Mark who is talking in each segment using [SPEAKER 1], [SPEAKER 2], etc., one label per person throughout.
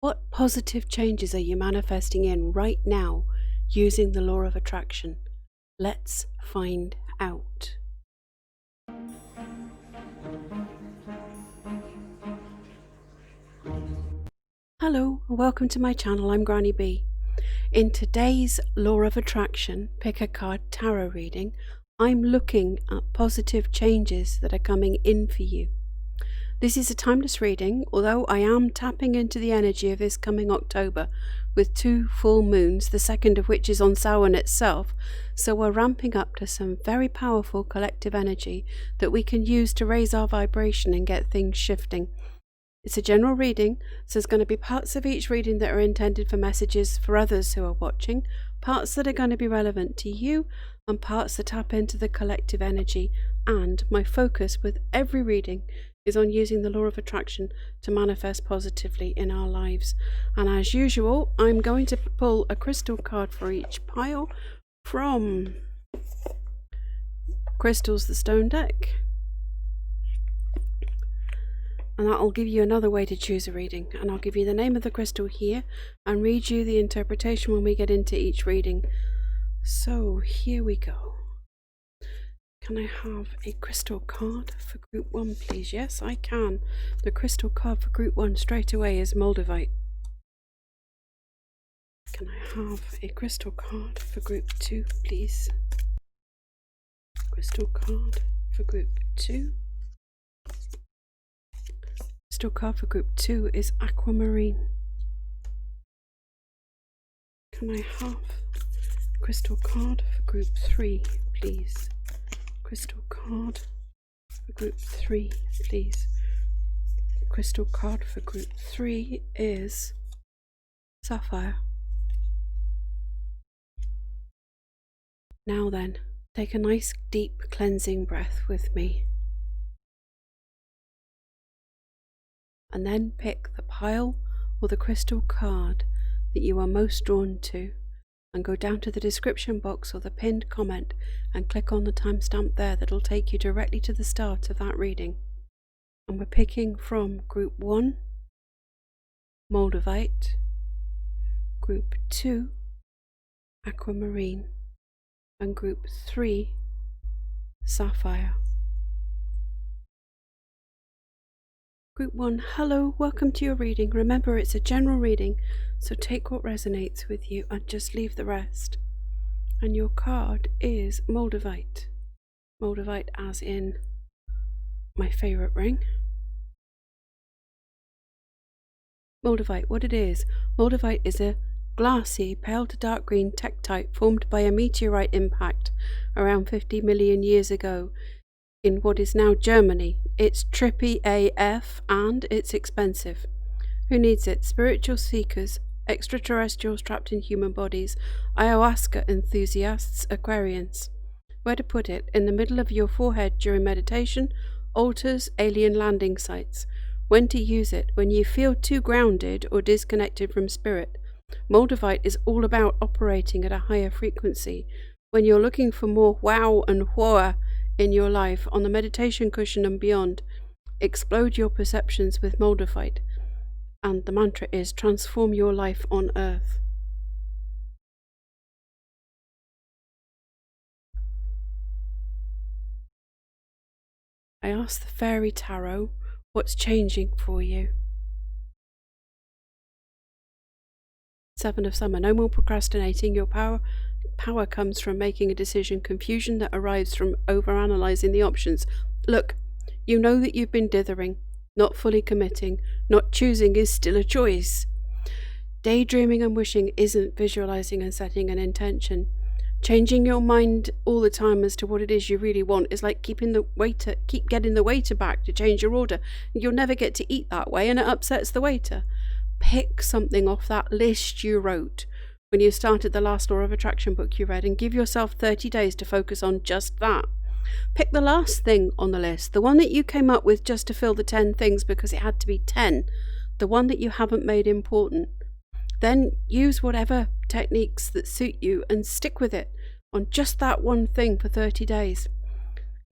[SPEAKER 1] What positive changes are you manifesting in right now using the law of attraction? Let's find out. Hello, and welcome to my channel. I'm Granny B. In today's Law of Attraction Pick a Card Tarot reading, I'm looking at positive changes that are coming in for you. This is a timeless reading, although I am tapping into the energy of this coming October with 2 full moons, the second of which is on Samhain itself, so we're ramping up to some very powerful collective energy that we can use to raise our vibration and get things shifting. It's a general reading, so there's going to be parts of each reading that are intended for messages for others who are watching, parts that are going to be relevant to you, and parts that tap into the collective energy. And my focus with every reading is on using the law of attraction to manifest positively in our lives. And as usual, I'm going to pull a crystal card for each pile from Crystals the Stone deck. And that'll give you another way to choose a reading, and I'll give you the name of the crystal here and read you the interpretation when we get into each reading. So here we go. Can I have a crystal card for group 1, please? Yes, I can. The crystal card for group 1 straight away is Moldavite. Can I have a crystal card for group 2, please? Crystal card for group 2. Crystal card for group 2 is Aquamarine. Can I have a crystal card for group 3, please? Crystal card for group 3, please. Crystal card for group 3 is Sapphire. Now then, take a nice deep cleansing breath with me. And then pick the pile or the crystal card that you are most drawn to, and go down to the description box or the pinned comment and click on the timestamp there. That'll take you directly to the start of that reading. And we're picking from group 1, Moldavite, group 2, Aquamarine, and group 3, Sapphire. Group 1, hello, welcome to your reading. Remember, it's a general reading, so take what resonates with you and just leave the rest. And your card is Moldavite. Moldavite as in my favourite ring. Moldavite, what it is, Moldavite is a glassy, pale to dark green tektite formed by a meteorite impact around 50 million years ago in what is now Germany. It's trippy AF and it's expensive. Who needs it? Spiritual seekers, extraterrestrials trapped in human bodies, ayahuasca enthusiasts, Aquarians. Where to put it? In the middle of your forehead during meditation, altars, alien landing sites. When to use it? When you feel too grounded or disconnected from spirit. Moldavite is all about operating at a higher frequency. When you're looking for more wow and whoa in your life, on the meditation cushion and beyond, explode your perceptions with Moldavite. And the mantra is transform your life on earth. I asked the Fairy Tarot, what's changing for you? 7 of Summer, no more procrastinating. Your power comes from making a decision. Confusion that arrives from overanalyzing the options. Look, you know that you've been dithering, not fully committing. Not choosing is still a choice. Daydreaming and wishing isn't visualizing and setting an intention. Changing your mind all the time as to what it is you really want is like keep getting the waiter back to change your order. You'll never get to eat that way and it upsets the waiter. Pick something off that list you wrote when you started the last Law of Attraction book you read and give yourself 30 days to focus on just that. Pick the last thing on the list, the one that you came up with just to fill the 10 things because it had to be 10, the one that you haven't made important. Then use whatever techniques that suit you and stick with it on just that one thing for 30 days.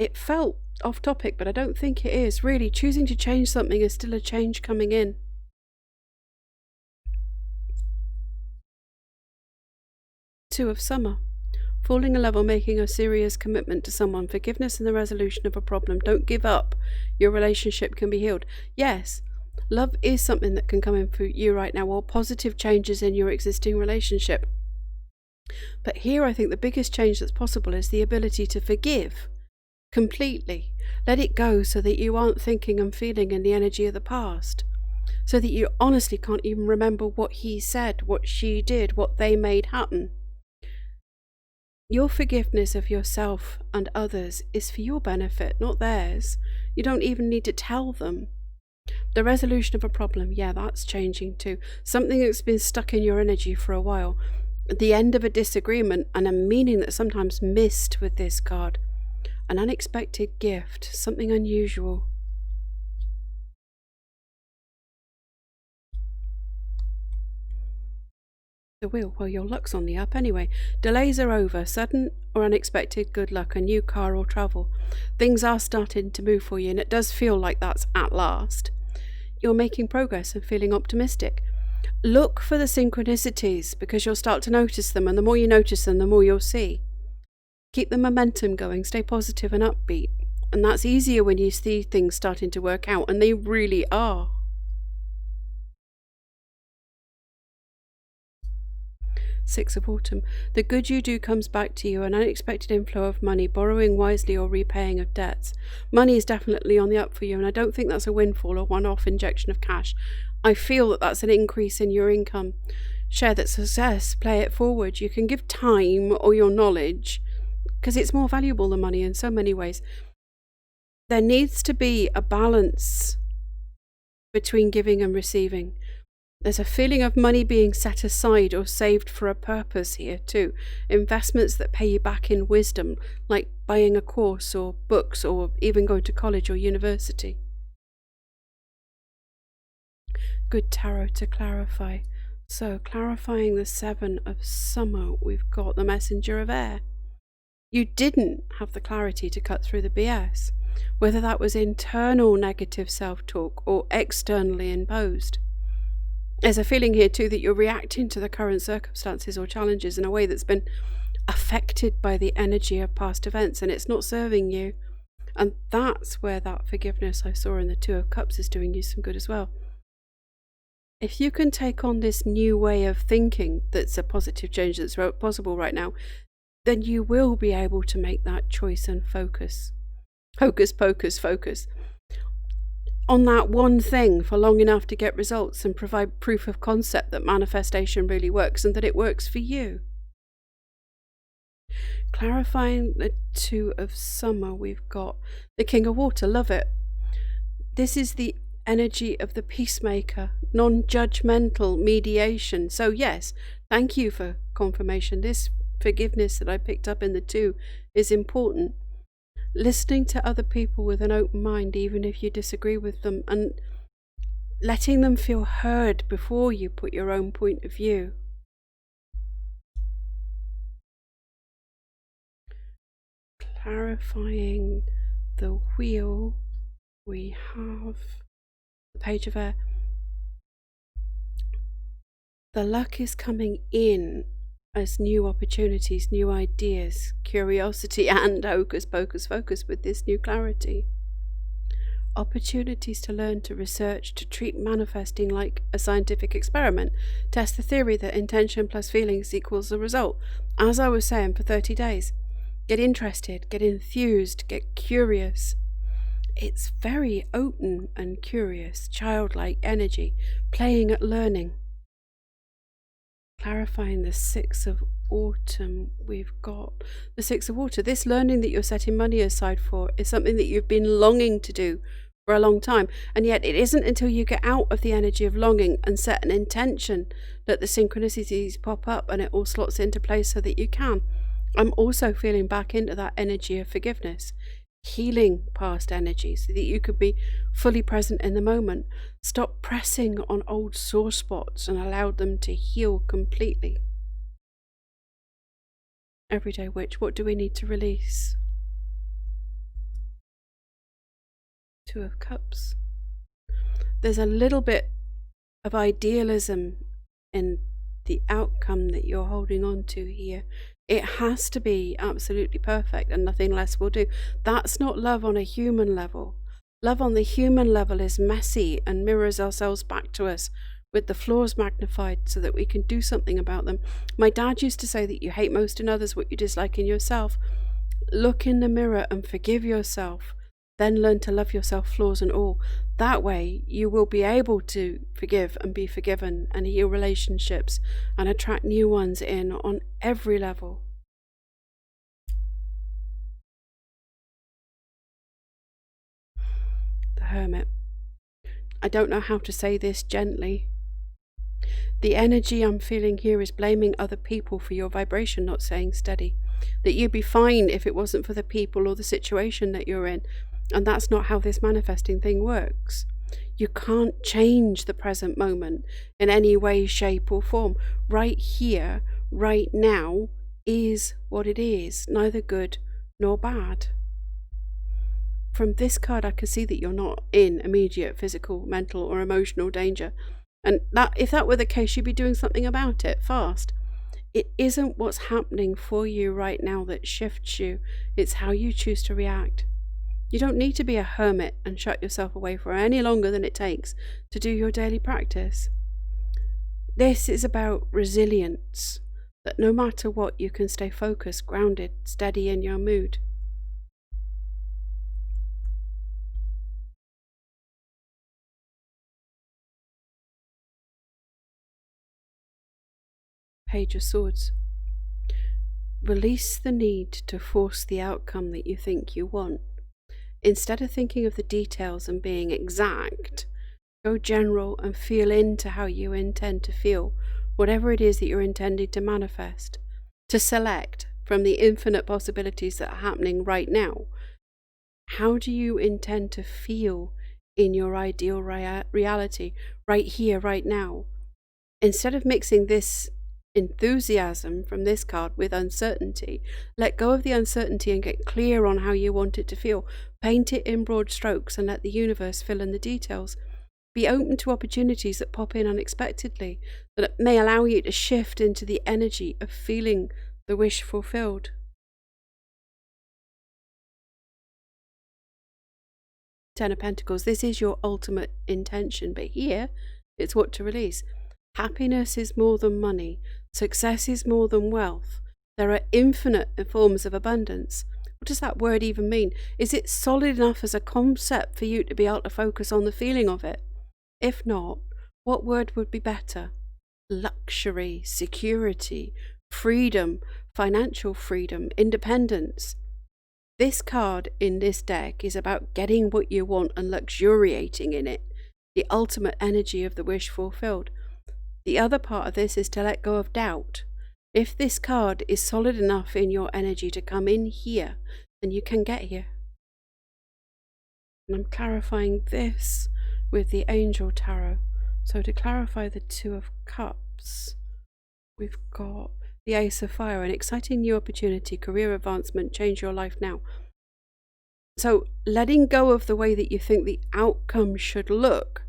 [SPEAKER 1] It felt off topic, but I don't think it is. Really, choosing to change something is still a change coming in. Two of Summer. Falling in love or making a serious commitment to someone. Forgiveness and the resolution of a problem. Don't give up. Your relationship can be healed. Yes, love is something that can come in for you right now, or positive changes in your existing relationship. But here I think the biggest change that's possible is the ability to forgive completely. Let it go so that you aren't thinking and feeling in the energy of the past. So that you honestly can't even remember what he said, what she did, what they made happen. Your forgiveness of yourself and others is for your benefit, not theirs. You don't even need to tell them. The resolution of a problem, yeah, that's changing too. Something that's been stuck in your energy for a while. The end of a disagreement, and a meaning that's sometimes missed with this card. An unexpected gift, something unusual. The wheel, well, your luck's on the up anyway. Delays are over. Sudden or unexpected good luck, a new car or travel. Things are starting to move for you, and it does feel like that's at last. You're making progress and feeling optimistic. Look for the synchronicities, because you'll start to notice them, and the more you notice them, the more you'll see. Keep the momentum going, stay positive and upbeat. And that's easier when you see things starting to work out, and they really are. Six of Autumn. The good you do comes back to you, an unexpected inflow of money, borrowing wisely or repaying of debts. Money is definitely on the up for you, and I don't think that's a windfall or one-off injection of cash. I feel that that's an increase in your income. Share that success, play it forward. You can give time or your knowledge, because it's more valuable than money in so many ways. There needs to be a balance between giving and receiving. There's a feeling of money being set aside or saved for a purpose here too. Investments that pay you back in wisdom, like buying a course or books or even going to college or university. Good tarot to clarify. So, clarifying the Seven of Summer, we've got the Messenger of Air. You didn't have the clarity to cut through the BS, whether that was internal negative self-talk or externally imposed. There's a feeling here too that you're reacting to the current circumstances or challenges in a way that's been affected by the energy of past events, and it's not serving you. And that's where that forgiveness I saw in the Two of Cups is doing you some good as well. If you can take on this new way of thinking that's a positive change that's possible right now, then you will be able to make that choice and focus. Hocus pocus, focus on that one thing for long enough to get results and provide proof of concept that manifestation really works and that it works for you. Clarifying the Two of Summer, we've got the King of Water. Love it. This is the energy of the peacemaker, non-judgmental mediation. So yes, thank you for confirmation. This forgiveness that I picked up in the two is important. Listening to other people with an open mind, even if you disagree with them, and letting them feel heard before you put your own point of view. Clarifying the wheel, we have the Page of Air. The luck is coming in as new opportunities, new ideas, curiosity, and hocus pocus focus with this new clarity. Opportunities to learn, to research, to treat manifesting like a scientific experiment. Test the theory that intention plus feelings equals the result. As I was saying, for 30 days. Get interested, get enthused, get curious. It's very open and curious, childlike energy, playing at learning. Clarifying the Six of Autumn, we've got the Six of Water. This learning that you're setting money aside for is something that you've been longing to do for a long time, and yet it isn't until you get out of the energy of longing and set an intention that the synchronicities pop up and it all slots into place so that you can. I'm also feeling back into that energy of forgiveness, healing past energy so that you could be fully present in the moment. Stop pressing on old sore spots and allow them to heal completely. Everyday Witch, what do we need to release? Two of Cups. There's a little bit of idealism in the outcome that you're holding on to here. It has to be absolutely perfect and nothing less will do. That's not love on a human level. Love on the human level is messy and mirrors ourselves back to us with the flaws magnified so that we can do something about them. My dad used to say that you hate most in others what you dislike in yourself. Look in the mirror and forgive yourself. Then learn to love yourself, flaws and all. That way you will be able to forgive and be forgiven and heal relationships and attract new ones in on every level. The Hermit. I don't know how to say this gently. The energy I'm feeling here is blaming other people for your vibration not staying steady. That you'd be fine if it wasn't for the people or the situation that you're in. And that's not how this manifesting thing works. You can't change the present moment in any way, shape or form. Right here, right now, is what it is, neither good nor bad. From this card, I can see that you're not in immediate physical, mental or emotional danger. And that, if that were the case, you'd be doing something about it fast. It isn't what's happening for you right now that shifts you. It's how you choose to react. You don't need to be a hermit and shut yourself away for any longer than it takes to do your daily practice. This is about resilience, that no matter what, you can stay focused, grounded, steady in your mood. Page of Swords. Release the need to force the outcome that you think you want. Instead of thinking of the details and being exact, go general and feel into how you intend to feel, whatever it is that you're intending to manifest. To select from the infinite possibilities that are happening right now, how do you intend to feel in your ideal reality, right here, right now? Instead of mixing this enthusiasm from this card with uncertainty, let go of the uncertainty and get clear on how you want it to feel. Paint it in broad strokes and let the universe fill in the details. Be open to opportunities that pop in unexpectedly, that may allow you to shift into the energy of feeling the wish fulfilled. Ten of Pentacles. This is your ultimate intention, but here it's what to release. Happiness is more than money. Success is more than wealth. There are infinite forms of abundance. What does that word even mean? Is it solid enough as a concept for you to be able to focus on the feeling of it? If not, what word would be better? Luxury, security, freedom, financial freedom, independence. This card in this deck is about getting what you want and luxuriating in it, the ultimate energy of the wish fulfilled. The other part of this is to let go of doubt. If this card is solid enough in your energy to come in here, then you can get here. And I'm clarifying this with the Angel Tarot. So to clarify the Two of Cups, we've got the Ace of Fire, an exciting new opportunity, career advancement, change your life now. So letting go of the way that you think the outcome should look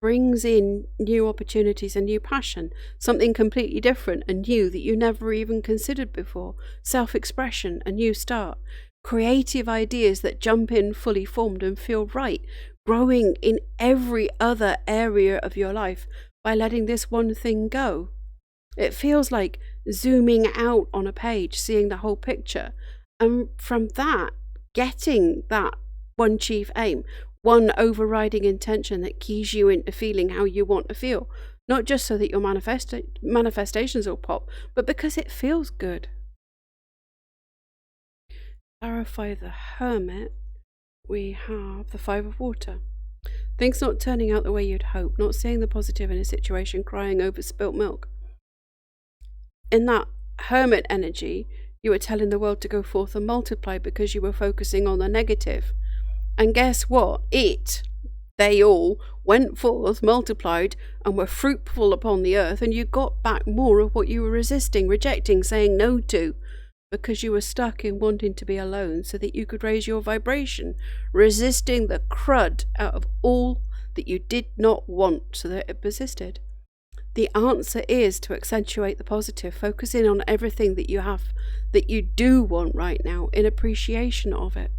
[SPEAKER 1] brings in new opportunities and new passion, something completely different and new that you never even considered before, self-expression, a new start, creative ideas that jump in fully formed and feel right, growing in every other area of your life by letting this one thing go. It feels like zooming out on a page, seeing the whole picture, and from that, getting that one chief aim, one overriding intention that keys you into feeling how you want to feel, not just so that your manifestations will pop, but because it feels good. Clarify the Hermit. We have the Five of Water. Things not turning out the way you'd hope, not seeing the positive in a situation, crying over spilt milk. In that Hermit energy, you were telling the world to go forth and multiply because you were focusing on the negative. And guess what? They all went forth, multiplied, and were fruitful upon the earth, and you got back more of what you were resisting, rejecting, saying no to, because you were stuck in wanting to be alone so that you could raise your vibration, resisting the crud out of all that you did not want so that it persisted. The answer is to accentuate the positive, focus in on everything that you have, that you do want right now, in appreciation of it.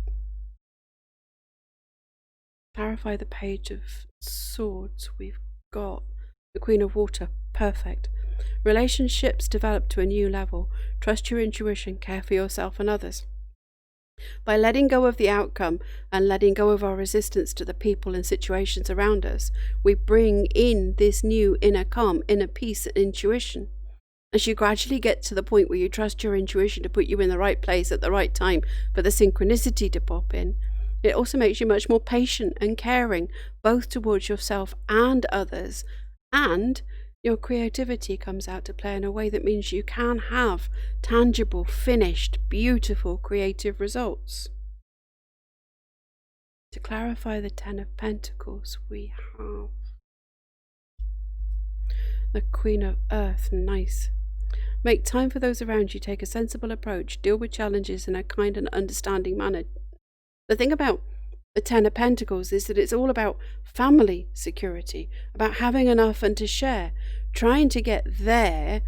[SPEAKER 1] Clarify the Page of Swords. We've got the Queen of Water. Perfect. Relationships develop to a new level. Trust your intuition. Care for yourself and others. By letting go of the outcome and letting go of our resistance to the people and situations around us, we bring in this new inner calm, inner peace and intuition. As you gradually get to the point where you trust your intuition to put you in the right place at the right time for the synchronicity to pop in, it also makes you much more patient and caring, both towards yourself and others, and your creativity comes out to play in a way that means you can have tangible, finished, beautiful, creative results. To clarify the Ten of Pentacles, we have the Queen of Earth. Nice. Make time for those around you. Take a sensible approach. Deal with challenges in a kind and understanding manner. The thing about the Ten of Pentacles is that it's all about family security, about having enough and to share. Trying to get there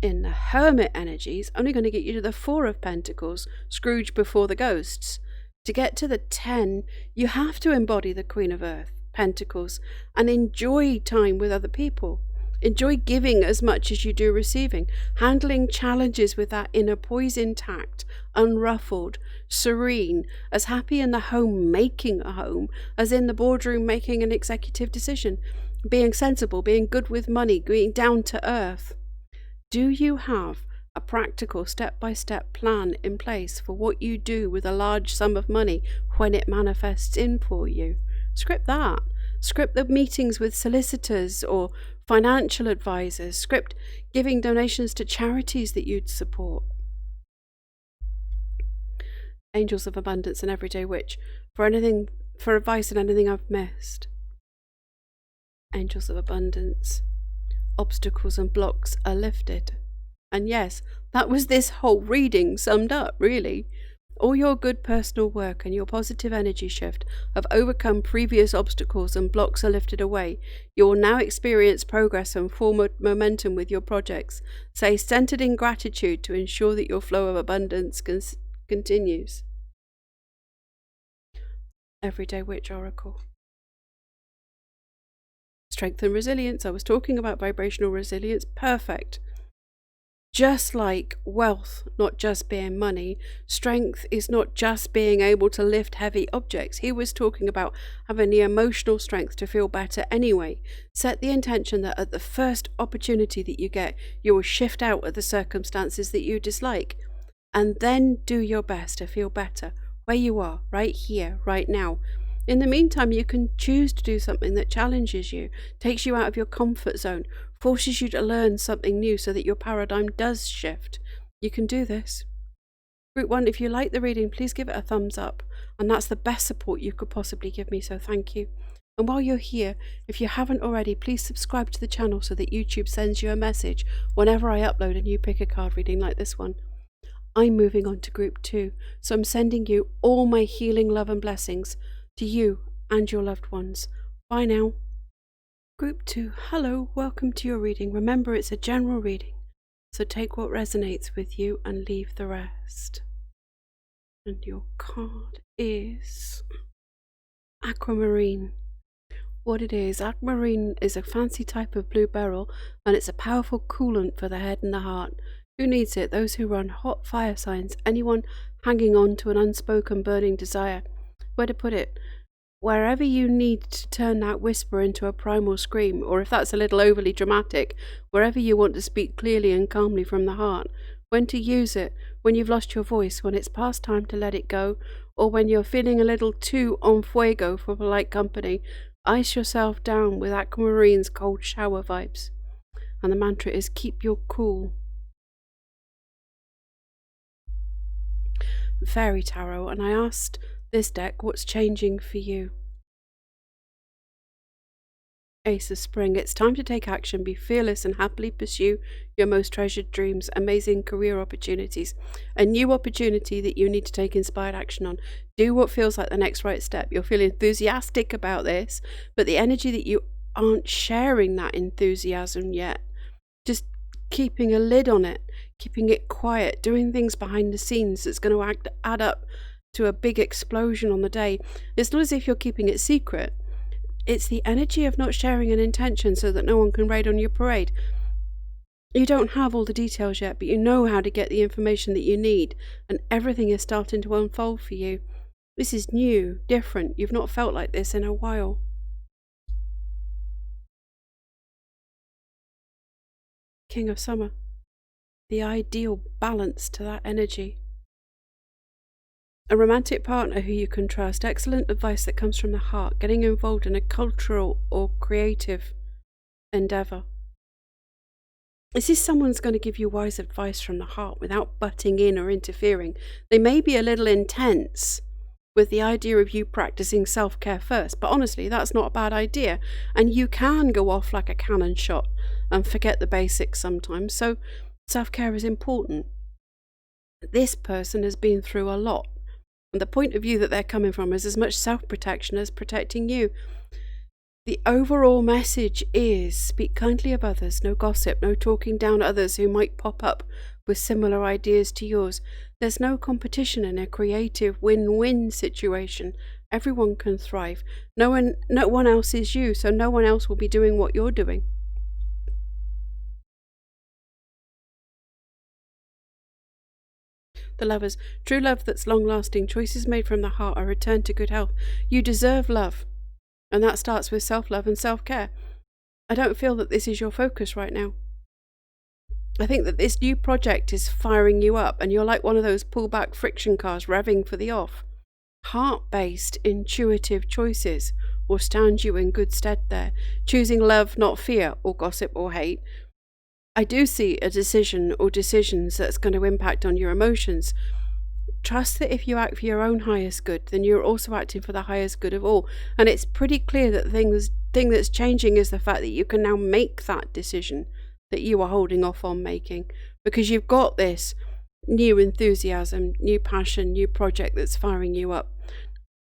[SPEAKER 1] in the Hermit energy is only going to get you to the Four of Pentacles, Scrooge before the ghosts. To get to the 10, you have to embody the Queen of Earth, Pentacles, and enjoy time with other people. Enjoy giving as much as you do receiving, handling challenges with that inner poise intact, unruffled, serene, as happy in the home making a home as in the boardroom making an executive decision, being sensible, being good with money, being down to earth. Do you have a practical step-by-step plan in place for what you do with a large sum of money when it manifests in for you? Script that. Script the meetings with solicitors or financial advisors. Script giving donations to charities that you'd support. Angels of Abundance and Everyday Witch. For advice on anything I've missed. Angels of Abundance. Obstacles and blocks are lifted. And yes, that was this whole reading summed up, really. All your good personal work and your positive energy shift have overcome previous obstacles and blocks are lifted away. You will now experience progress and forward momentum with your projects. Stay centered in gratitude to ensure that your flow of abundance continues. Everyday Witch Oracle. Strength and resilience. I was talking about vibrational resilience. Perfect. Just like wealth, not just being money, strength is not just being able to lift heavy objects. He was talking about having the emotional strength to feel better anyway. Set the intention that at the first opportunity that you get, you will shift out of the circumstances that you dislike. And then do your best to feel better where you are, right here, right now. In the meantime, you can choose to do something that challenges you, takes you out of your comfort zone, forces you to learn something new so that your paradigm does shift. You can do this. Group 1, if you like the reading, please give it a thumbs up. And that's the best support you could possibly give me, so thank you. And while you're here, if you haven't already, please subscribe to the channel so that YouTube sends you a message whenever I upload a new pick a card reading like this one. I'm moving on to Group 2, so I'm sending you all my healing love and blessings to you and your loved ones. Bye now. Group 2, hello, welcome to your reading. Remember, it's a general reading, so take what resonates with you and leave the rest. And your card is Aquamarine. What it is, Aquamarine is a fancy type of blue beryl, and it's a powerful coolant for the head and the heart. Who needs it? Those who run hot fire signs, anyone hanging on to an unspoken burning desire. Where to put it? Wherever you need to turn that whisper into a primal scream, or if that's a little overly dramatic, wherever you want to speak clearly and calmly from the heart. When to use it, when you've lost your voice, when it's past time to let it go, or when you're feeling a little too en fuego for polite company. Ice yourself down with Aquamarine's cold shower vibes. And the mantra is keep your cool. Fairy Tarot, and I asked this deck, what's changing for you? Ace of Spring. It's time to take action, be fearless and happily pursue your most treasured dreams, amazing career opportunities, a new opportunity that you need to take inspired action on. Do what feels like the next right step. You'll feel enthusiastic about this, but the energy that you aren't sharing that enthusiasm yet. Just keeping a lid on it, keeping it quiet, doing things behind the scenes that's going to add up to a big explosion on the day. It's not as if you're keeping it secret. It's the energy of not sharing an intention so that no one can raid on your parade. You don't have all the details yet, but you know how to get the information that you need, and everything is starting to unfold for you. This is new, different. You've not felt like this in a while. King of Summer. The ideal balance to that energy. A romantic partner who you can trust, excellent advice that comes from the heart, getting involved in a cultural or creative endeavour. This is someone's going to give you wise advice from the heart without butting in or interfering. They may be a little intense with the idea of you practicing self-care first, but honestly, that's not a bad idea. And you can go off like a cannon shot and forget the basics sometimes, so self-care is important. This person has been through a lot, and the point of view that they're coming from is as much self-protection as protecting you. The overall message is speak kindly of others, no gossip, no talking down others who might pop up with similar ideas to yours. There's no competition in a creative win-win situation. Everyone can thrive. No one else is you, so no one else will be doing what you're doing. The Lovers. True love that's long-lasting. Choices made from the heart are returned to good health. You deserve love. And that starts with self-love and self-care. I don't feel that this is your focus right now. I think that this new project is firing you up, and you're like one of those pullback friction cars revving for the off. Heart-based, intuitive choices will stand you in good stead there. Choosing love, not fear, or gossip, or hate. I do see a decision or decisions that's going to impact on your emotions. Trust that if you act for your own highest good, then you're also acting for the highest good of all. And it's pretty clear that the thing that's changing is the fact that you can now make that decision that you were holding off on making, because you've got this new enthusiasm, new passion, new project that's firing you up.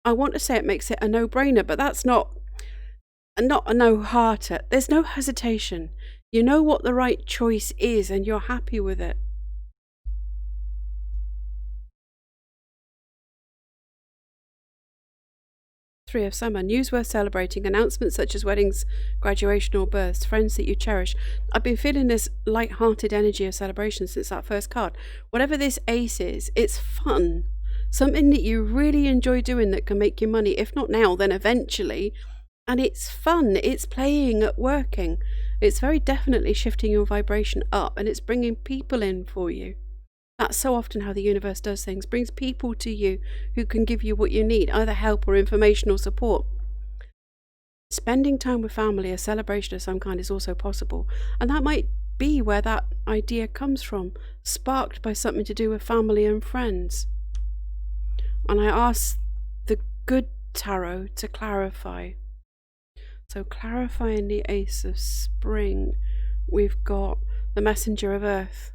[SPEAKER 1] I want to say it makes it a no-brainer, but that's not a no-hearter. There's no hesitation. You know what the right choice is, and you're happy with it. Three of Summer. News worth celebrating. Announcements such as weddings, graduation or births. Friends that you cherish. I've been feeling this light-hearted energy of celebration since that first card. Whatever this ace is, it's fun. Something that you really enjoy doing that can make you money. If not now, then eventually. And it's fun. It's playing at working. It's very definitely shifting your vibration up, and it's bringing people in for you. That's so often how the universe does things, brings people to you who can give you what you need, either help or information or support. Spending time with family, a celebration of some kind, is also possible, and that might be where that idea comes from, sparked by something to do with family and friends. And I ask the good tarot to clarify. So clarifying the Ace of Spring, we've got the Messenger of Earth.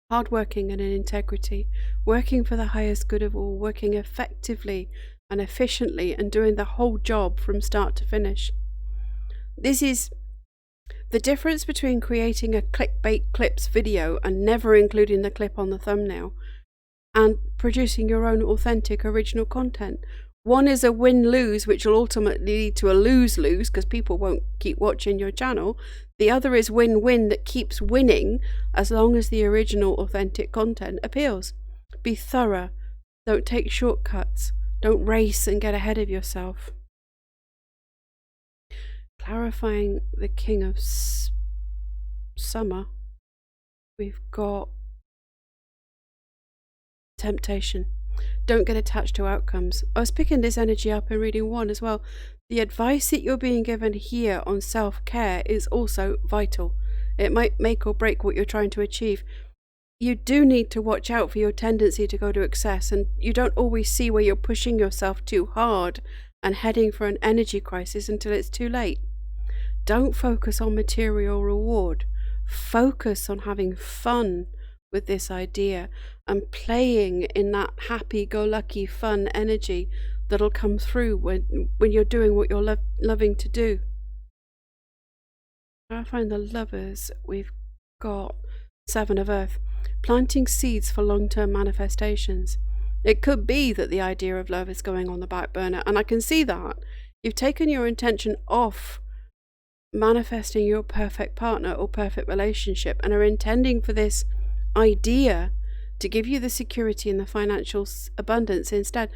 [SPEAKER 1] Hardworking and in integrity, working for the highest good of all, working effectively and efficiently and doing the whole job from start to finish. This is the difference between creating a clickbait clips video and never including the clip on the thumbnail, and producing your own authentic original content. One is a win-lose, which will ultimately lead to a lose-lose because people won't keep watching your channel. The other is win-win that keeps winning as long as the original authentic content appeals. Be thorough. Don't take shortcuts. Don't race and get ahead of yourself. Clarifying the King of Summer, we've got temptation. Don't get attached to outcomes. I was picking this energy up in reading 1 as well. The advice that you're being given here on self-care is also vital. It might make or break what you're trying to achieve. You do need to watch out for your tendency to go to excess, and you don't always see where you're pushing yourself too hard and heading for an energy crisis until it's too late. Don't focus on material reward. Focus on having fun with this idea and playing in that happy-go-lucky fun energy that'll come through when you're doing what you're loving to do. I find the Lovers, we've got Seven of Earth, planting seeds for long-term manifestations. It could be that the idea of love is going on the back burner, and I can see that. You've taken your intention off manifesting your perfect partner or perfect relationship and are intending for this idea to give you the security and the financial abundance instead.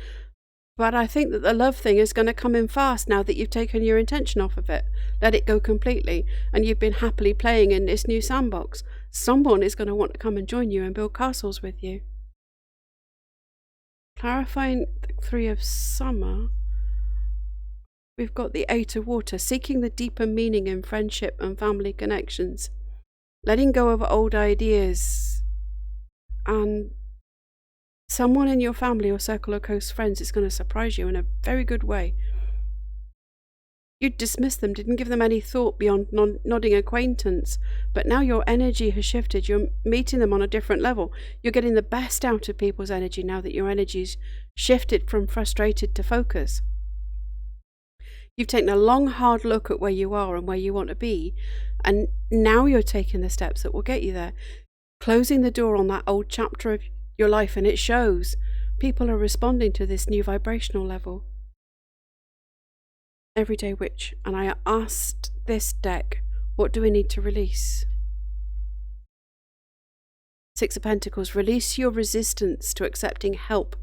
[SPEAKER 1] But I think that the love thing is going to come in fast now that you've taken your intention off of it. Let it go completely, and you've been happily playing in this new sandbox. Someone is going to want to come and join you and build castles with you. Clarifying the Three of Summer, we've got the Eight of Water, seeking the deeper meaning in friendship and family connections, letting go of old ideas, and someone in your family or circle of close friends is going to surprise you in a very good way. You dismissed them, didn't give them any thought beyond nodding acquaintance, but now your energy has shifted. You're meeting them on a different level. You're getting the best out of people's energy now that your energy's shifted from frustrated to focus. You've taken a long, hard look at where you are and where you want to be, and now you're taking the steps that will get you there, closing the door on that old chapter of your life, and it shows. People are responding to this new vibrational level. Everyday Witch, and I asked this deck, what do we need to release? Six of Pentacles, release your resistance to accepting help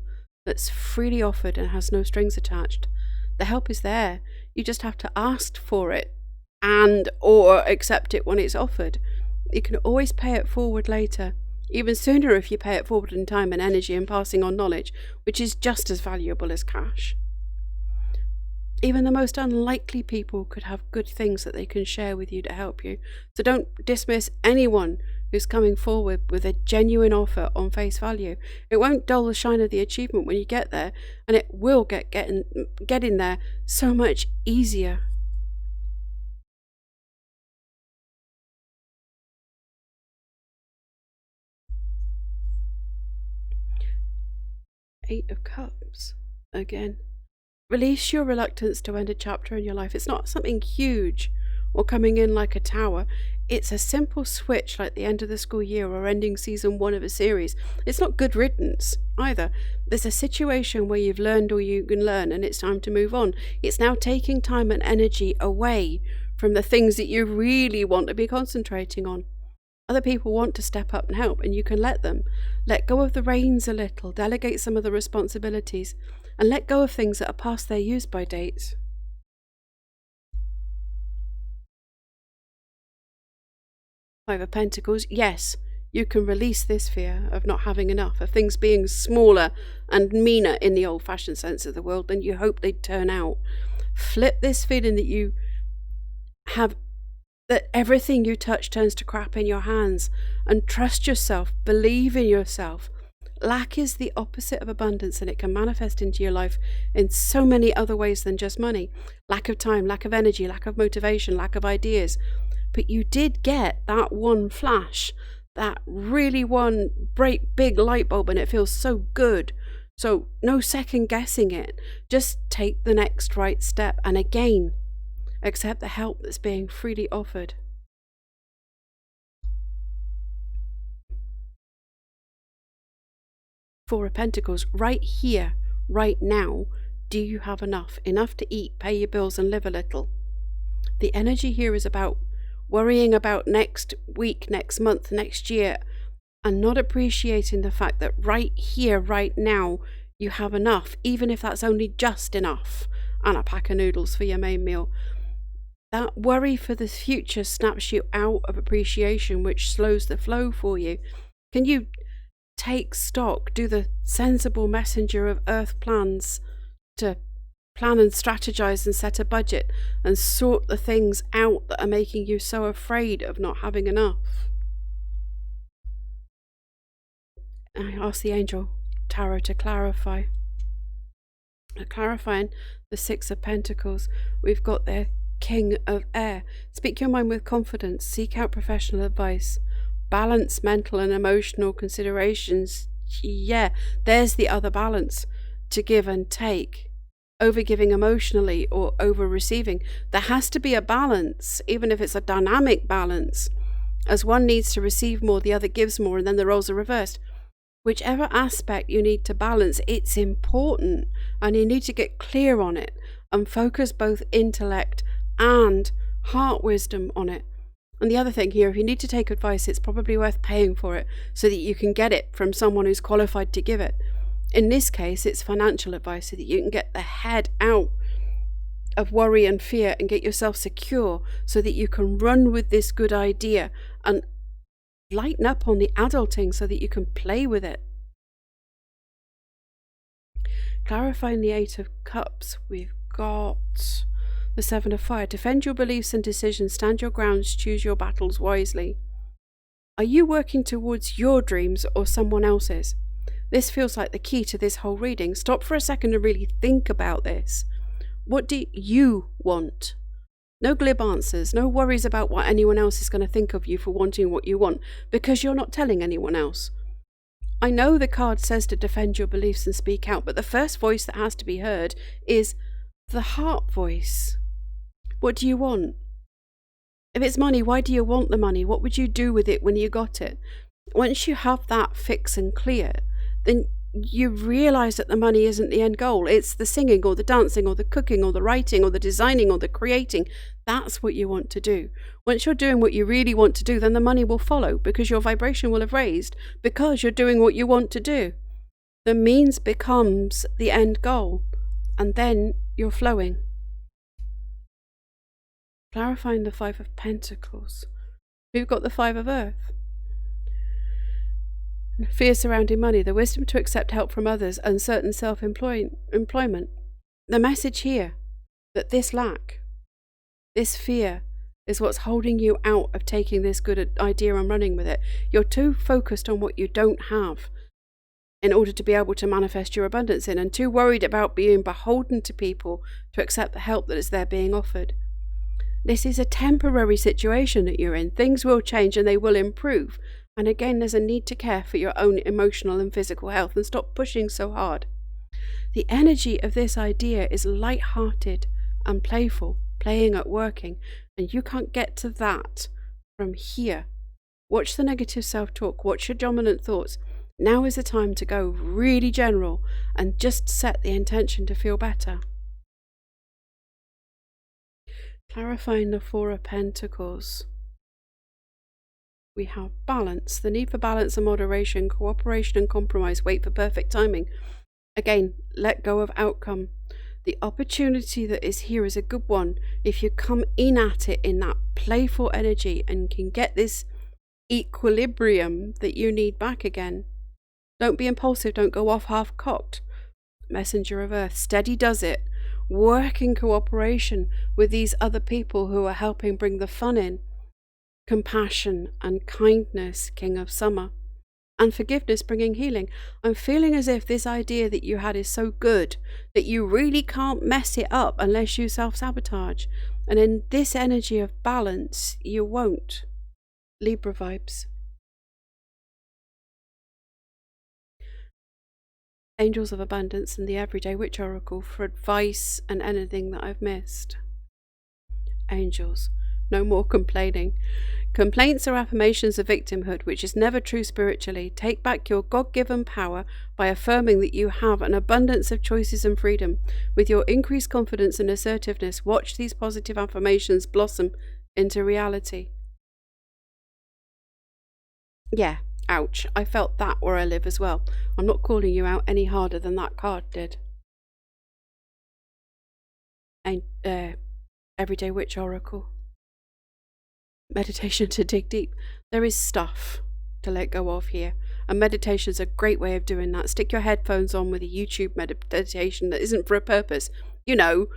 [SPEAKER 1] that's freely offered and has no strings attached. The help is there. You just have to ask for it and or accept it when it's offered. You can always pay it forward later. Even sooner if you pay it forward in time and energy and passing on knowledge, which is just as valuable as cash. Even the most unlikely people could have good things that they can share with you to help you. So don't dismiss anyone who's coming forward with a genuine offer on face value. It won't dull the shine of the achievement when you get there, and it will getting there so much easier. Eight of Cups again. Release your reluctance to end a chapter in your life. It's not something huge or coming in like a tower. It's a simple switch like the end of the school year or ending season 1 of a series. It's not good riddance either. There's a situation where you've learned all you can learn and it's time to move on. It's now taking time and energy away from the things that you really want to be concentrating on. Other people want to step up and help, and you can let them. Let go of the reins a little, delegate some of the responsibilities, and let go of things that are past their use-by dates. Five of Pentacles, yes, you can release this fear of not having enough, of things being smaller and meaner in the old-fashioned sense of the world than you hope they'd turn out. Flip this feeling that you have, that everything you touch turns to crap in your hands, and trust yourself, believe in yourself. Lack is the opposite of abundance, and it can manifest into your life in so many other ways than just money. Lack of time, lack of energy, lack of motivation, lack of ideas. But you did get that one flash, that really one big light bulb, and it feels so good. So no second guessing it. Just take the next right step, and again, accept the help that's being freely offered. Four of Pentacles, right here, right now, do you have enough? Enough to eat, pay your bills, and live a little? The energy here is about worrying about next week, next month, next year, and not appreciating the fact that right here, right now, you have enough, even if that's only just enough, and a pack of noodles for your main meal. That worry for the future snaps you out of appreciation, which slows the flow for you. Can you take stock, do the sensible messenger of earth plans to plan and strategize and set a budget and sort the things out that are making you so afraid of not having enough? I asked the angel tarot to clarify. Clarifying the Six of Pentacles, we've got the King of Air. Speak your mind with confidence, seek out professional advice, balance mental and emotional considerations. Yeah, there's the other balance, to give and take. over-giving emotionally or over-receiving. There has to be a balance, even if it's a dynamic balance. As one needs to receive more, the other gives more, and then the roles are reversed. Whichever aspect you need to balance, it's important, and you need to get clear on it and focus both intellect and heart wisdom on it. And the other thing here, if you need to take advice, it's probably worth paying for it so that you can get it from someone who's qualified to give it. In this case, it's financial advice so that you can get the head out of worry and fear and get yourself secure so that you can run with this good idea and lighten up on the adulting so that you can play with it. Clarifying the 8 of Cups, we've got the 7 of Fire. Defend your beliefs and decisions, stand your grounds, choose your battles wisely. Are you working towards your dreams or someone else's? This feels like the key to this whole reading. Stop for a second and really think about this. What do you want? No glib answers, no worries about what anyone else is going to think of you for wanting what you want, because you're not telling anyone else. I know the card says to defend your beliefs and speak out, but the first voice that has to be heard is the heart voice. What do you want? If it's money, why do you want the money? What would you do with it when you got it? Once you have that fixed and clear, then you realize that the money isn't the end goal. It's the singing or the dancing or the cooking or the writing or the designing or the creating. That's what you want to do. Once you're doing what you really want to do, then the money will follow because your vibration will have raised because you're doing what you want to do. The means becomes the end goal, and then you're flowing. Clarifying the 5 of Pentacles. We've got the 5 of Earth. Fear surrounding money, the wisdom to accept help from others, and certain self-employment. The message here, that this lack, this fear, is what's holding you out of taking this good idea and running with it. You're too focused on what you don't have in order to be able to manifest your abundance in, and too worried about being beholden to people to accept the help that is there being offered. This is a temporary situation that you're in. Things will change and they will improve. And again, there's a need to care for your own emotional and physical health and stop pushing so hard. The energy of this idea is light-hearted and playful, playing at working, and you can't get to that from here. Watch the negative self-talk, watch your dominant thoughts. Now is the time to go really general and just set the intention to feel better. Clarifying the 4 of Pentacles. We have balance, the need for balance and moderation, cooperation and compromise, wait for perfect timing. Again, let go of outcome. The opportunity that is here is a good one. If you come in at it in that playful energy and can get this equilibrium that you need back again. Don't be impulsive, don't go off half-cocked. Messenger of Earth, steady does it. Work in cooperation with these other people who are helping bring the fun in. Compassion and kindness, King of Summer, and forgiveness bringing healing. I'm feeling as if this idea that you had is so good that you really can't mess it up unless you self-sabotage, and in this energy of balance you won't. Libra vibes. Angels of Abundance and the Everyday Witch Oracle for advice and anything that I've missed. Angels, no more complaining. Complaints are affirmations of victimhood, which is never true spiritually. Take back your God-given power by affirming that you have an abundance of choices and freedom. With your increased confidence and assertiveness, watch these positive affirmations blossom into reality. Yeah, ouch. I felt that where I live as well. I'm not calling you out any harder than that card did. And Everyday Witch Oracle. Meditation to dig deep. There is stuff to let go of here, and meditation is a great way of doing that. Stick your headphones on with a YouTube meditation that isn't for a purpose. You know,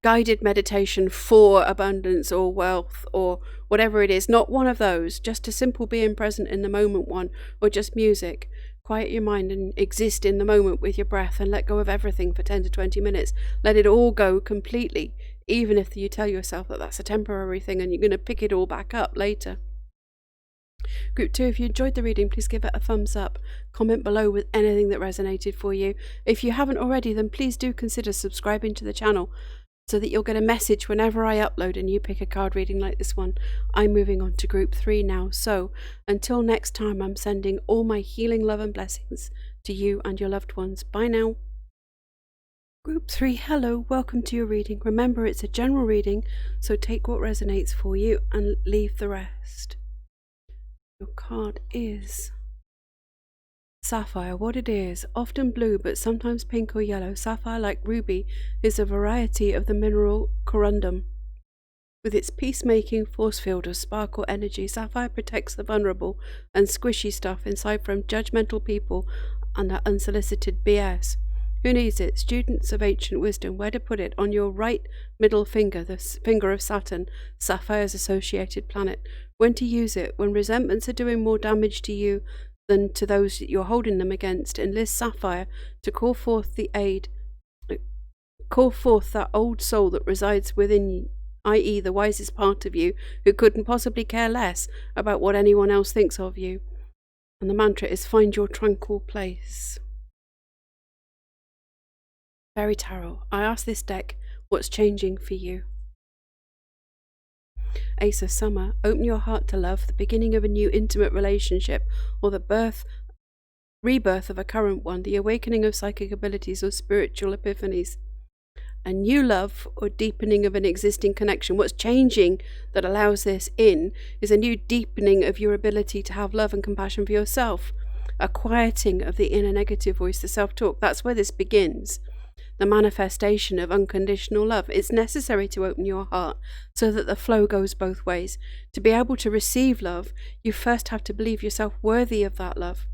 [SPEAKER 1] guided meditation for abundance or wealth or whatever it is. Not one of those, just a simple being present in the moment one, or just music. Quiet your mind and exist in the moment with your breath and let go of everything for 10 to 20 minutes. Let it all go completely, even if you tell yourself that that's a temporary thing and you're going to pick it all back up later. Group 2, if you enjoyed the reading, please give it a thumbs up. Comment below with anything that resonated for you. If you haven't already, then please do consider subscribing to the channel so that you'll get a message whenever I upload and you pick a card reading like this one. I'm moving on to Group 3 now, so until next time, I'm sending all my healing love and blessings to you and your loved ones. Bye now. Group 3, hello, welcome to your reading. Remember, it's a general reading, so take what resonates for you and leave the rest. Your card is Sapphire. What it is, often blue but sometimes pink or yellow, sapphire, like ruby, is a variety of the mineral corundum. With its peacemaking force field of sparkle energy, sapphire protects the vulnerable and squishy stuff inside from judgmental people and unsolicited BS. Who needs it? Students of ancient wisdom, where to put it? On your right middle finger, the finger of Saturn, Sapphire's associated planet. When to use it? When resentments are doing more damage to you than to those you're holding them against, enlist Sapphire to call forth the aid. Call forth that old soul that resides within you, i.e. the wisest part of you, who couldn't possibly care less about what anyone else thinks of you. And the mantra is, find your tranquil place. Fairy Tarot. I ask this deck, what's changing for you? Ace of Summer. Open your heart to love, the beginning of a new intimate relationship, or the rebirth of a current one, the awakening of psychic abilities or spiritual epiphanies. A new love or deepening of an existing connection. What's changing that allows this in is a new deepening of your ability to have love and compassion for yourself. A quieting of the inner negative voice, the self-talk. That's where this begins. The manifestation of unconditional love. It's necessary to open your heart so that the flow goes both ways. To be able to receive love, you first have to believe yourself worthy of that love.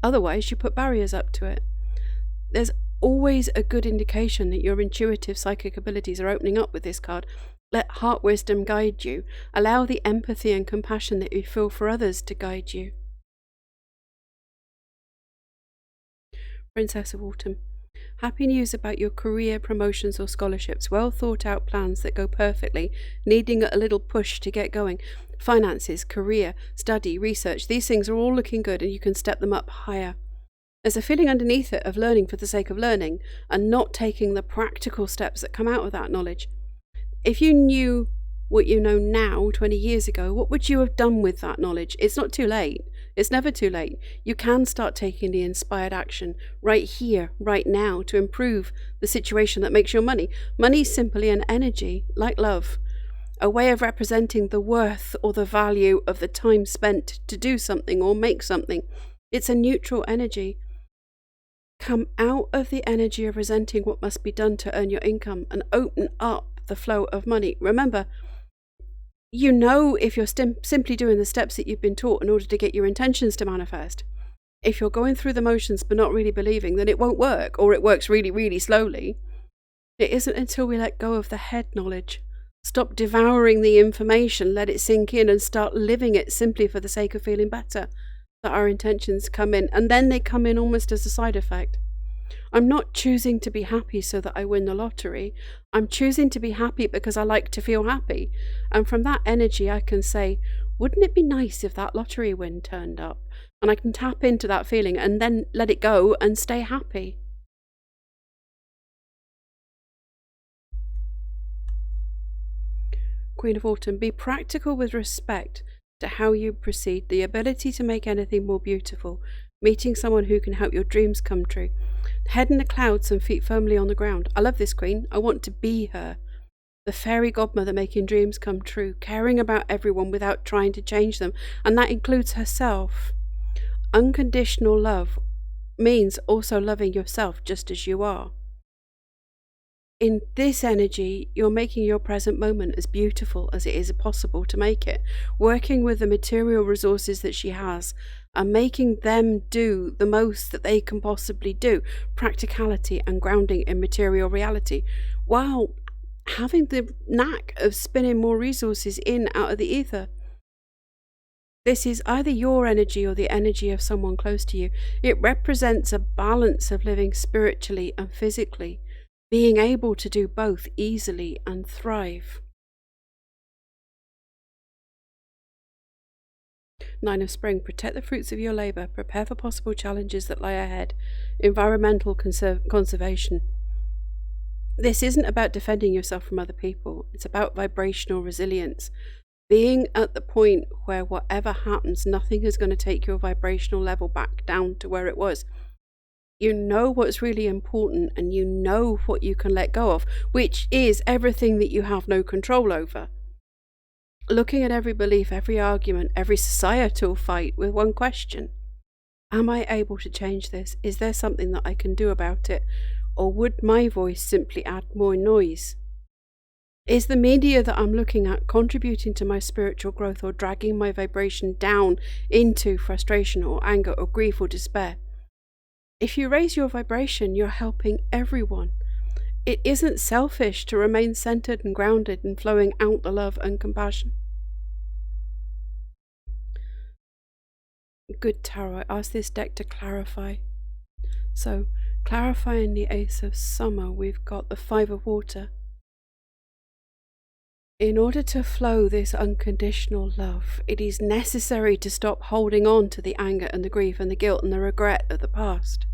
[SPEAKER 1] Otherwise, you put barriers up to it. There's always a good indication that your intuitive psychic abilities are opening up with this card. Let heart wisdom guide you. Allow the empathy and compassion that you feel for others to guide you. Princess of Autumn. Happy news about your career, promotions or scholarships. Well thought out plans that go perfectly, needing a little push to get going. Finances, career, study, research. These things are all looking good and you can step them up higher. There's a feeling underneath it of learning for the sake of learning and not taking the practical steps that come out of that knowledge. If you knew what you know now 20 years ago, what would you have done with that knowledge? It's not too late. It's never too late. You can start taking the inspired action right here, right now, to improve the situation that makes your money. Money is simply an energy, like love, a way of representing the worth or the value of the time spent to do something or make something. It's a neutral energy. Come out of the energy of resenting what must be done to earn your income and open up the flow of money. Remember, you know if you're simply doing the steps that you've been taught in order to get your intentions to manifest. If you're going through the motions but not really believing, then it won't work, or it works really, really slowly. It isn't until we let go of the head knowledge, stop devouring the information, let it sink in and start living it simply for the sake of feeling better, that our intentions come in, and then they come in almost as a side effect. I'm not choosing to be happy so that I win the lottery. I'm choosing to be happy because I like to feel happy. And from that energy, I can say, wouldn't it be nice if that lottery win turned up? And I can tap into that feeling and then let it go and stay happy. Queen of Autumn. Be practical with respect to how you proceed, the ability to make anything more beautiful, meeting someone who can help your dreams come true. Head in the clouds and feet firmly on the ground. I love this queen. I want to be her. The fairy godmother making dreams come true, caring about everyone without trying to change them, and that includes herself. Unconditional love means also loving yourself just as you are. In this energy, you're making your present moment as beautiful as it is possible to make it, working with the material resources that she has and making them do the most that they can possibly do, practicality and grounding in material reality, while having the knack of spinning more resources in out of the ether. This is either your energy or the energy of someone close to you. It represents a balance of living spiritually and physically, being able to do both easily and thrive. Nine of Spring, protect the fruits of your labour, prepare for possible challenges that lie ahead. Environmental conservation. This isn't about defending yourself from other people, it's about vibrational resilience. Being at the point where whatever happens, nothing is going to take your vibrational level back down to where it was. You know what's really important and you know what you can let go of, which is everything that you have no control over. Looking at every belief, every argument, every societal fight with one question. Am I able to change this? Is there something that I can do about it? Or would my voice simply add more noise? Is the media that I'm looking at contributing to my spiritual growth or dragging my vibration down into frustration or anger or grief or despair? If you raise your vibration, you're helping everyone. It isn't selfish to remain centered and grounded and flowing out the love and compassion. Good tarot. I asked this deck to clarify. So, clarifying the Ace of Summer, we've got the Five of Water. In order to flow this unconditional love, it is necessary to stop holding on to the anger and the grief and the guilt and the regret of the past.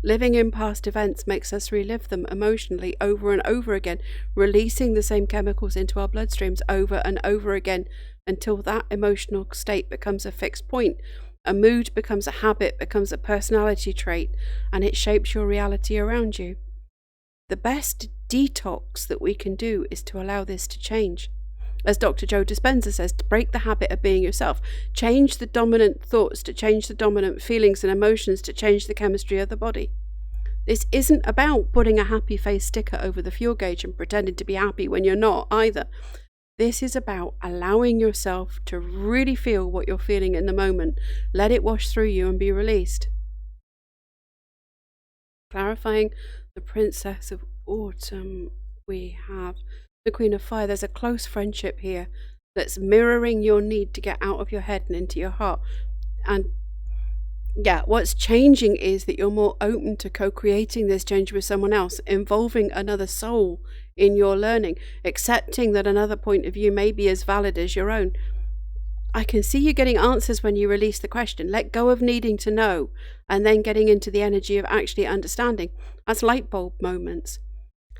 [SPEAKER 1] Living in past events makes us relive them emotionally over and over again, releasing the same chemicals into our bloodstreams over and over again until that emotional state becomes a fixed point. A mood becomes a habit, becomes a personality trait, and it shapes your reality around you. The best detox that we can do is to allow this to change. As Dr. Joe Dispenza says, to break the habit of being yourself. Change the dominant thoughts, to change the dominant feelings and emotions, to change the chemistry of the body. This isn't about putting a happy face sticker over the fuel gauge and pretending to be happy when you're not either. This is about allowing yourself to really feel what you're feeling in the moment. Let it wash through you and be released. Clarifying the Princess of Autumn, we have the Queen of Fire. There's a close friendship here that's mirroring your need to get out of your head and into your heart. And yeah, what's changing is that you're more open to co-creating this change with someone else, involving another soul in your learning, accepting that another point of view may be as valid as your own. I can see you getting answers when you release the question. Let go of needing to know and then getting into the energy of actually understanding. That's light bulb moments.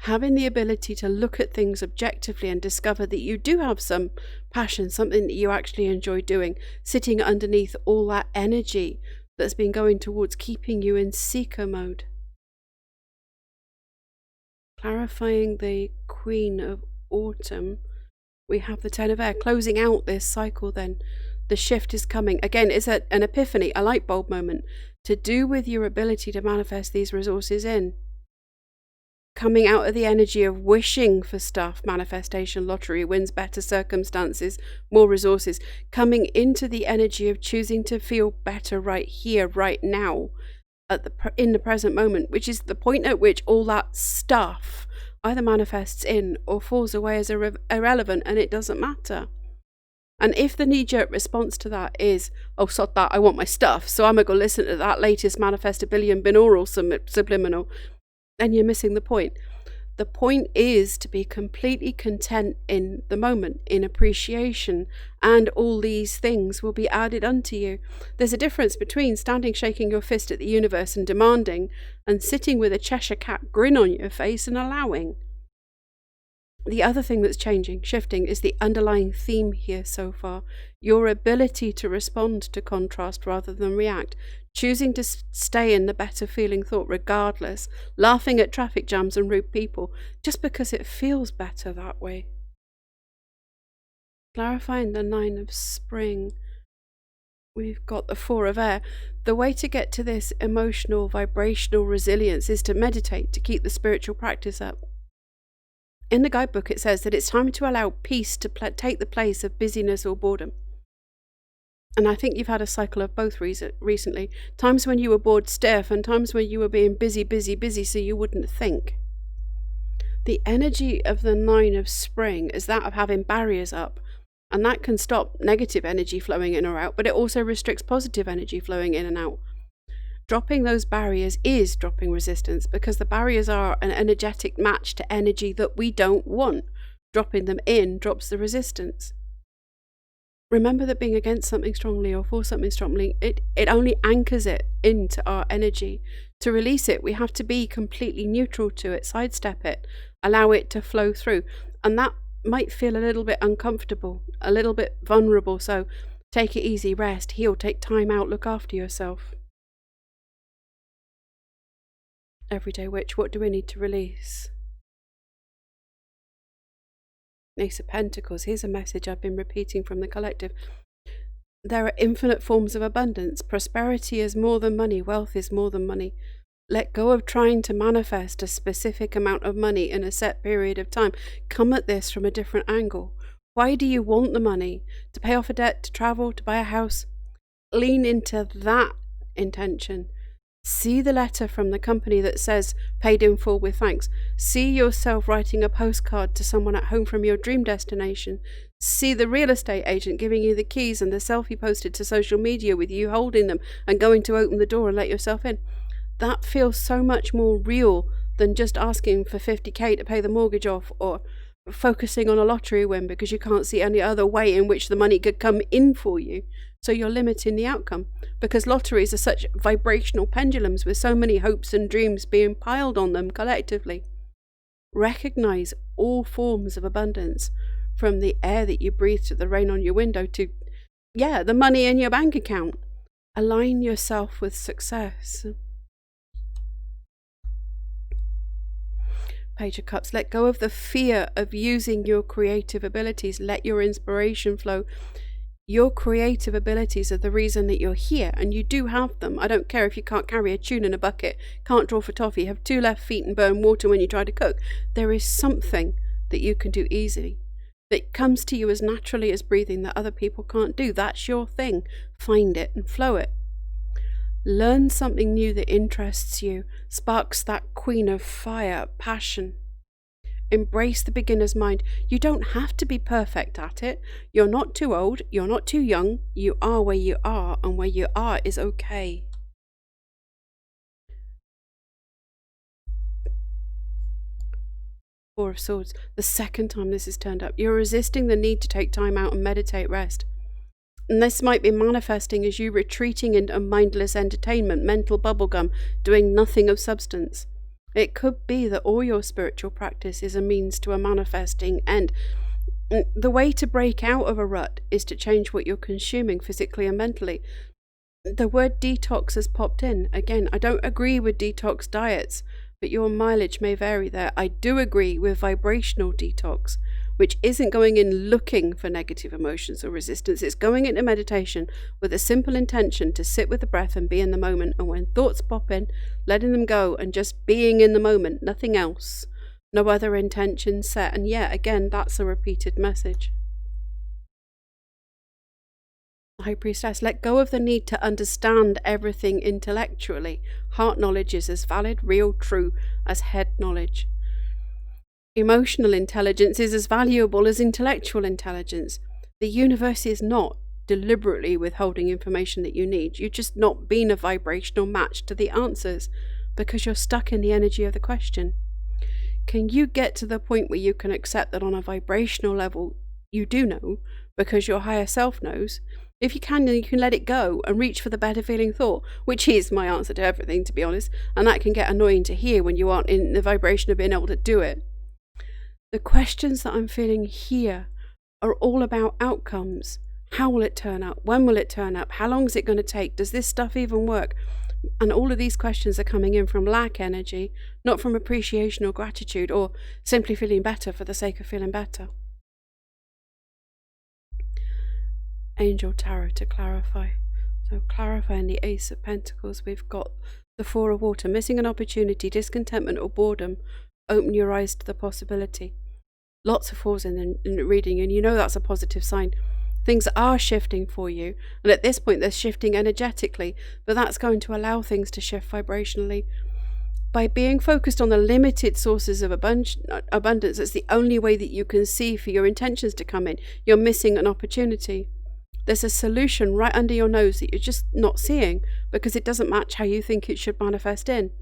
[SPEAKER 1] Having the ability to look at things objectively and discover that you do have some passion, something that you actually enjoy doing, sitting underneath all that energy that's been going towards keeping you in seeker mode. Clarifying the Queen of Autumn, we have the Ten of Air, closing out this cycle then. The shift is coming. Again, it's an epiphany, a light bulb moment, to do with your ability to manifest these resources in. Coming out of the energy of wishing for stuff, manifestation, lottery, wins, better circumstances, more resources. Coming into the energy of choosing to feel better right here, right now, in the present moment, which is the point at which all that stuff either manifests in or falls away as irrelevant, and it doesn't matter. And if the knee-jerk response to that is, oh, sod that, I want my stuff, so I'm going to go listen to that latest manifest a billion binaural subliminal, then you're missing the point. The point is to be completely content in the moment, in appreciation, and all these things will be added unto you. There's a difference between standing shaking your fist at the universe and demanding, and sitting with a Cheshire cat grin on your face and allowing. The other thing that's changing, shifting, is the underlying theme here so far. Your ability to respond to contrast rather than react. Choosing to stay in the better feeling thought regardless. Laughing at traffic jams and rude people just because it feels better that way. Clarifying the Nine of Spring, we've got the Four of Air. The way to get to this emotional, vibrational resilience is to meditate, to keep the spiritual practice up. In the guidebook it says that it's time to allow peace to take the place of busyness or boredom. And I think you've had a cycle of both recently. Times when you were bored stiff and times when you were being busy so you wouldn't think. The energy of the Nine of Spring is that of having barriers up. And that can stop negative energy flowing in or out, but it also restricts positive energy flowing in and out. Dropping those barriers is dropping resistance, because the barriers are an energetic match to energy that we don't want. Dropping them in drops the resistance. Remember that being against something strongly or for something strongly, it only anchors it into our energy. To release it, we have to be completely neutral to it, sidestep it, allow it to flow through. And that might feel a little bit uncomfortable, a little bit vulnerable. So take it easy, rest, heal, take time out, look after yourself. Everyday Witch, what do we need to release? Ace of Pentacles, here's a message I've been repeating from the collective. There are infinite forms of abundance. Prosperity is more than money. Wealth is more than money. Let go of trying to manifest a specific amount of money in a set period of time. Come at this from a different angle. Why do you want the money? To pay off a debt, to travel, to buy a house? Lean into that intention. See the letter from the company that says paid in full with thanks. See yourself writing a postcard to someone at home from your dream destination. See the real estate agent giving you the keys and the selfie posted to social media with you holding them and going to open the door and let yourself in. That feels so much more real than just asking for 50k to pay the mortgage off, or focusing on a lottery win because you can't see any other way in which the money could come in for you. So you're limiting the outcome, because lotteries are such vibrational pendulums with so many hopes and dreams being piled on them collectively. Recognize all forms of abundance, from the air that you breathe to the rain on your window to, the money in your bank account. Align yourself with success. Page of Cups, let go of the fear of using your creative abilities. Let your inspiration flow. Your creative abilities are the reason that you're here, and you do have them. I don't care if you can't carry a tune in a bucket, can't draw for toffee, have 2 left feet and burn water when you try to cook. There is something that you can do easily, that comes to you as naturally as breathing, that other people can't do. That's your thing. Find it and flow it. Learn something new that interests you, sparks that queen of fire, passion. Embrace the beginner's mind. You don't have to be perfect at it. You're not too old, you're not too young. You are where you are, and where you are is okay. Four of Swords, the second time this has turned up. You're resisting the need to take time out and meditate, rest. And this might be manifesting as you retreating into mindless entertainment, mental bubblegum, doing nothing of substance. It could be that all your spiritual practice is a means to a manifesting end. The way to break out of a rut is to change what you're consuming physically and mentally. The word detox has popped in. Again, I don't agree with detox diets, but your mileage may vary there. I do agree with vibrational detox, which isn't going in looking for negative emotions or resistance. It's going into meditation with a simple intention to sit with the breath and be in the moment. And when thoughts pop in, letting them go and just being in the moment, nothing else. No other intention set. And again, that's a repeated message. High Priestess, let go of the need to understand everything intellectually. Heart knowledge is as valid, real, true as head knowledge. Emotional intelligence is as valuable as intellectual intelligence. The universe is not deliberately withholding information that you need. You've just not been a vibrational match to the answers because you're stuck in the energy of the question. Can you get to the point where you can accept that on a vibrational level you do know because your higher self knows? If you can, then you can let it go and reach for the better feeling thought, which is my answer to everything, to be honest, and that can get annoying to hear when you aren't in the vibration of being able to do it. The questions that I'm feeling here are all about outcomes. How will it turn up? When will it turn up? How long is it going to take? Does this stuff even work? And all of these questions are coming in from lack energy, not from appreciation or gratitude, or simply feeling better for the sake of feeling better. Angel Tarot to clarify. So clarifying the Ace of Pentacles, we've got the Four of Water, missing an opportunity, discontentment or boredom. Open your eyes to the possibility. Lots of fours in the reading, and you know that's a positive sign. Things are shifting for you, and at this point they're shifting energetically, but that's going to allow things to shift vibrationally. By being focused on the limited sources of abundance, it's the only way that you can see for your intentions to come in. You're missing an opportunity. There's a solution right under your nose that you're just not seeing because it doesn't match how you think it should manifest in.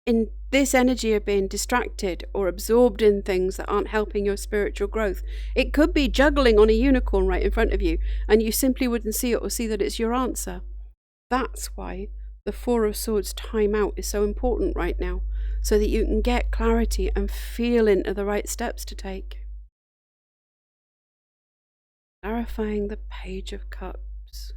[SPEAKER 1] in this energy of being distracted or absorbed in things that aren't helping your spiritual growth. It could be juggling on a unicorn right in front of you, and you simply wouldn't see it or see that it's your answer. That's why the Four of Swords time out is so important right now, so that you can get clarity and feel into the right steps to take. Clarifying the Page of Cups.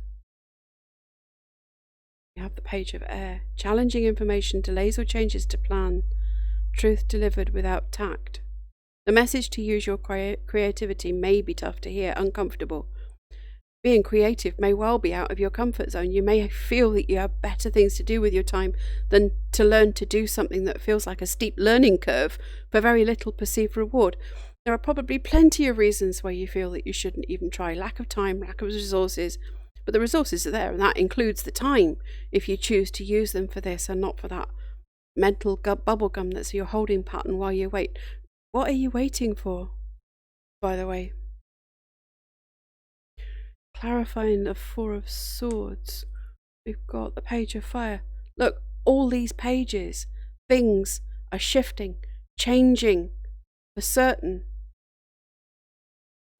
[SPEAKER 1] You have the Page of Air. Challenging information, delays or changes to plan. Truth delivered without tact. The message to use your creativity may be tough to hear, uncomfortable. Being creative may well be out of your comfort zone. You may feel that you have better things to do with your time than to learn to do something that feels like a steep learning curve for very little perceived reward. There are probably plenty of reasons why you feel that you shouldn't even try. Lack of time, lack of resources. But the resources are there, and that includes the time, if you choose to use them for this and not for that mental bubblegum that's your holding pattern while you wait. What are you waiting for, by the way? Clarifying the Four of Swords. We've got the Page of Fire. Look, all these pages, things are shifting, changing, for certain.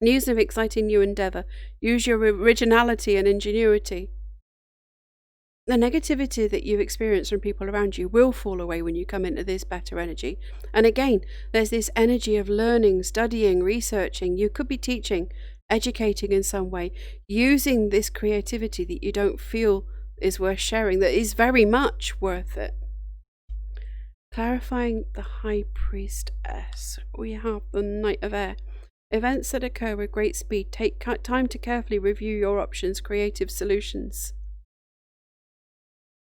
[SPEAKER 1] News of exciting new endeavour. Use your originality and ingenuity. The negativity that you experience from people around you will fall away when you come into this better energy. And again, there's this energy of learning, studying, researching. You could be teaching, educating in some way, using this creativity that you don't feel is worth sharing, that is very much worth it. Clarifying the High Priestess. We have the Knight of Air. Events that occur with great speed. Take time to carefully review your options, creative solutions.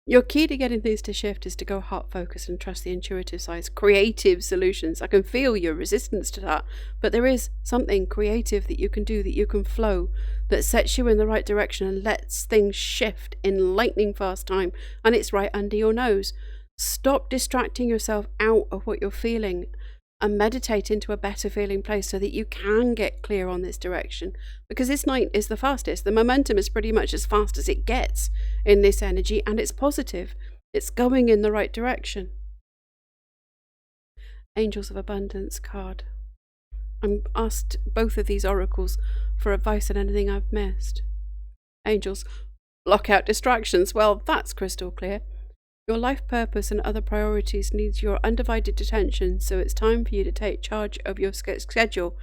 [SPEAKER 1] Your key to getting things to shift is to go heart-focused and trust the intuitive side. Creative solutions. I can feel your resistance to that, but there is something creative that you can do, that you can flow, that sets you in the right direction and lets things shift in lightning fast time, and it's right under your nose. Stop distracting yourself out of what you're feeling and meditate into a better feeling place so that you can get clear on this direction, because this night is the fastest. The momentum is pretty much as fast as it gets in this energy, and it's positive. It's going in the right direction. Angels of Abundance card. I'm asked both of these oracles for advice on anything I've missed. Angels, block out distractions. Well, that's crystal clear. Your life purpose and other priorities needs your undivided attention, so it's time for you to take charge of your schedule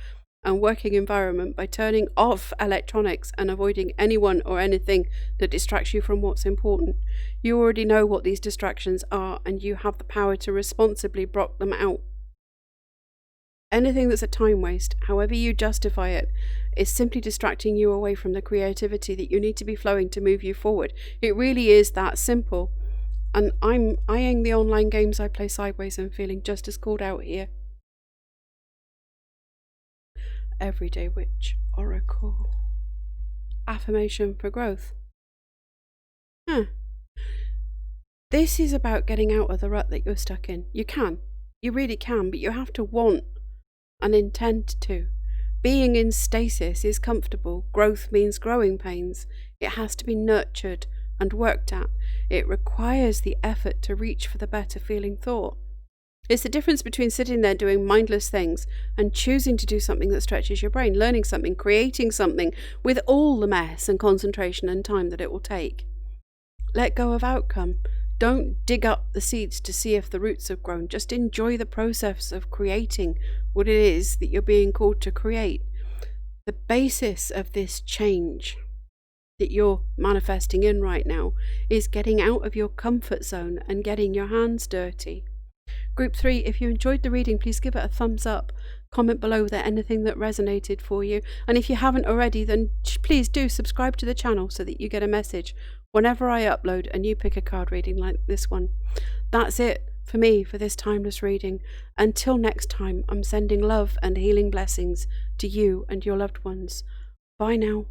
[SPEAKER 1] and working environment by turning off electronics and avoiding anyone or anything that distracts you from what's important. You already know what these distractions are, and you have the power to responsibly block them out. Anything that's a time waste, however you justify it, is simply distracting you away from the creativity that you need to be flowing to move you forward. It really is that simple. And I'm eyeing the online games I play sideways and feeling just as called out here. Everyday Witch Oracle. Affirmation for growth. This is about getting out of the rut that you're stuck in. You can. You really can, but you have to want and intend to. Being in stasis is comfortable. Growth means growing pains. It has to be nurtured and worked at. It requires the effort to reach for the better feeling thought. It's the difference between sitting there doing mindless things and choosing to do something that stretches your brain, learning something, creating something with all the mess and concentration and time that it will take. Let go of outcome. Don't dig up the seeds to see if the roots have grown. Just enjoy the process of creating what it is that you're being called to create. The basis of this change that you're manifesting in right now is getting out of your comfort zone and getting your hands dirty. Group 3, if you enjoyed the reading, please give it a thumbs up. Comment below with anything that resonated for you. And if you haven't already, then please do subscribe to the channel so that you get a message whenever I upload a new pick a card reading like this one. That's it for me for this timeless reading. Until next time, I'm sending love and healing blessings to you and your loved ones. Bye now.